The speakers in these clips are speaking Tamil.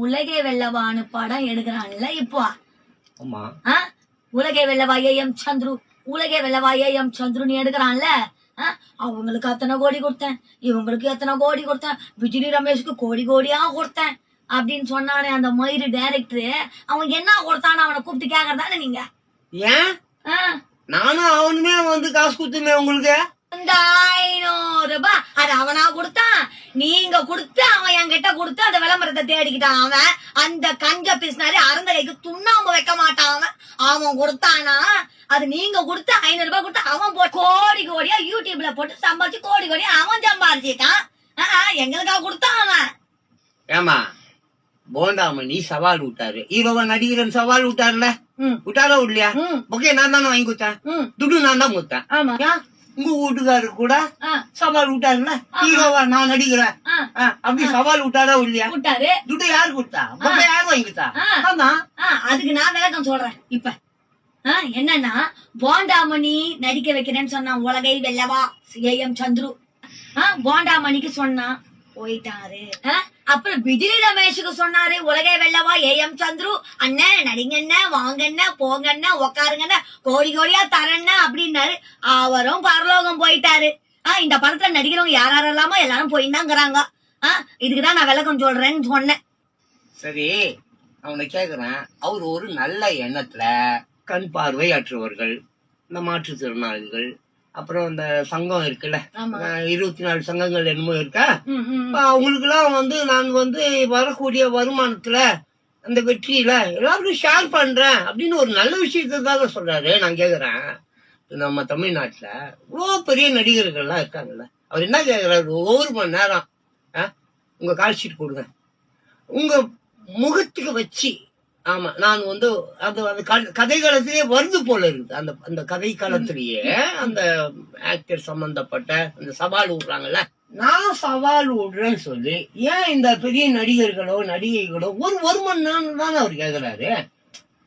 உலகே வெல்லவான்னு படம் எடுக்கிறான்ல இப்போ. ஆமா. உலகே வெல்லவா AM சந்துரு, உலகே வெல்லவா AM சந்துருன்னு எடுக்கிறான்ல. அவங்களுக்கு அத்தனை கோடி கொடுத்தேன், இவங்களுக்கு எத்தனை கோடி கொடுத்தேன், விஜய் ரமேஷ்க்கு கோடி கோடியா கொடுத்தேன் அப்படின்னு சொன்னானே அந்த மயிறு டைரக்டர். அவன் என்ன கொடுத்தான்னு அவனை கூப்பிட்டு கேக்குறதானே நீங்க? ஏன் நானும் அவனுமே வந்து காசு கொடுத்துமே உங்களுக்கு 500 ரூபாய் அது அவனா கொடுத்தான், நீங்க கொடுத்து அவன் என்கிட்ட கொடுத்து அந்த விளம்பரத்தை தேடிக்கிட்டான். அவன் அந்த கஞ்ச பிசினாரி அறந்தகைக்கு துண்ணாம்பு வைக்க மாட்டான். அவன் கொடுத்தானா அது நீங்க கொடுத்து 500 ரூபாய் கொடுத்து அவன் கோடி கோடியா யூடியூப்ல போட்டு சம்பாதிச்சு கோடி கோடியா அவன் சம்பாதிச்சிட்டான். எங்களுக்கா கொடுத்தான் அவன். ஏமா போண்டாமணி சவால் விட்டாரு, ஹீரோவா நடிகரன் சவால் விட்டாருல, விட்டாரோ இல்லையா? ஓகே, நான் தானே வாங்கி கொடுத்தேன், துட்டு நான் தான் கொடுத்தேன். உங்க வீட்டுக்காரு கூட சவால் விட்டாருல, ஹீரோவா நான் நடிக்கிறேன் அப்படி சவால் விட்டாரோ இல்லையா? விட்டாரு. துட்டு யாரு கொடுத்தா? யாரு வாங்கி கொடுத்தா? ஆமா, அதுக்கு நான் விளக்கம் சொல்றேன். இப்ப என்னன்னா, போண்டாமணி நடிக்க வைக்கிறேன்னு சொன்னான் உலகை வெல்லவா AM சந்துரு. போண்டாமணிக்கு சொன்னான், போயிட்டாரு. அப்புறம் விஜய் ரமேஷுக்கு சொன்னாரு உலகை வெல்லவா AM சந்துரு, அண்ணன் நடிங்கண்ண, வாங்கண்ண, போங்கண்ண, உக்காருங்கண்ண, கோடி கோடியா தரண்ண அப்படின்னாரு. அவரும் பரலோகம் போயிட்டாரு. இந்த படத்துல நடிக்கிறவங்க யாரெல்லாமோ எல்லாரும் போயிட்டாங்கிறாங்க. இதுக்குதான் நான் விளக்கம் சொல்றேன்னு சொன்னேன். சரி, அவனை கேக்குறேன், அவர் ஒரு நல்ல எண்ணத்துல கண் பார்வை அற்றவர்கள், இந்த மாற்றுத்திறனாளிகள், அப்புறம் இந்த சங்கம் இருக்குல்ல, 24 சங்கங்கள் என்னமோ இருக்கா, அவங்களுக்கு எல்லாம் வந்து நான் வந்து வரக்கூடிய வருமானத்துல அந்த வெற்றியில எல்லாருக்கும் ஷேர் பண்றேன் அப்படின்னு ஒரு நல்ல விஷயத்தாக சொல்றாரு. நான் கேக்குறேன், நம்ம தமிழ்நாட்டுல இவ்வளவு பெரிய நடிகர்கள் எல்லாம் இருக்காங்கல்ல, அவர் என்ன கேக்குறாரு, 1 மணி நேரம் உங்க கால் ஷீட் கொடுங்க, உங்க முகத்துக்கு வச்சு. ஆமா, நான் வந்து அந்த கதை காலத்திலேயே வருது போல இருக்குது. அந்த கதை காலத்திலேயே அந்த ஆக்டர் சம்பந்தப்பட்ட அந்த சவால் விடுறாங்கல்ல, நான் சவால் விடுறேன்னு சொல்லி ஏன் இந்த பெரிய நடிகர்களோ நடிகைகளோ ஒரு மணி நேரம் தானே அவர் கேக்குறாரு.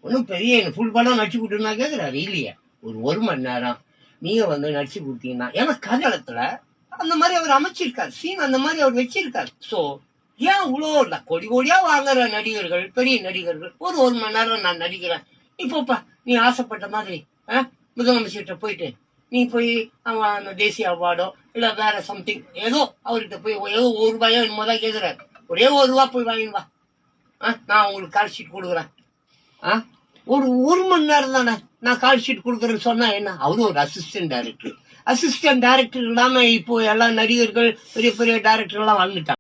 ஒன்னும் பெரிய ஃபுல் படம் நடிச்சு கொடுத்துருந்தா கேக்குறாரு இல்லையா? ஒரு மணி நேரம் நீங்க வந்து நடிச்சு கொடுத்தீங்கன்னா, ஏன்னா கதைகளத்துல அந்த மாதிரி அவர் அமைச்சிருக்காரு, சீன் அந்த மாதிரி அவர் வச்சிருக்காரு. சோ ஏன் இவ்வளோ கோடி கோடியா வாங்குற நடிகர்கள், பெரிய நடிகர்கள் ஒரு மணி நேரம் நான் நடிக்கிறேன், இப்பப்பா நீ ஆசைப்பட்ட மாதிரி முதலமைச்சர்கிட்ட போயிட்டு நீ போய் அவன் தேசிய அவார்டோ இல்ல வேற சம்திங் ஏதோ அவர்கிட்ட போய் ஏதோ 1 ரூபாயோ என்னமோதான் கேக்குறாரு, ஒரே 1 ரூபா போய் வாங்கிட்டு வா, நான் உங்களுக்கு கால் ஷீட் கொடுக்குறேன். ஒரு மணி நேரம் தானே நான் கால் ஷீட் கொடுக்குறேன்னு சொன்னா என்ன? அவரு ஒரு அசிஸ்டன்ட் டைரக்டர் இல்லாம இப்போ எல்லா நடிகர்கள் பெரிய பெரிய டைரக்டர் எல்லாம் வாழ்ந்துட்டாங்க.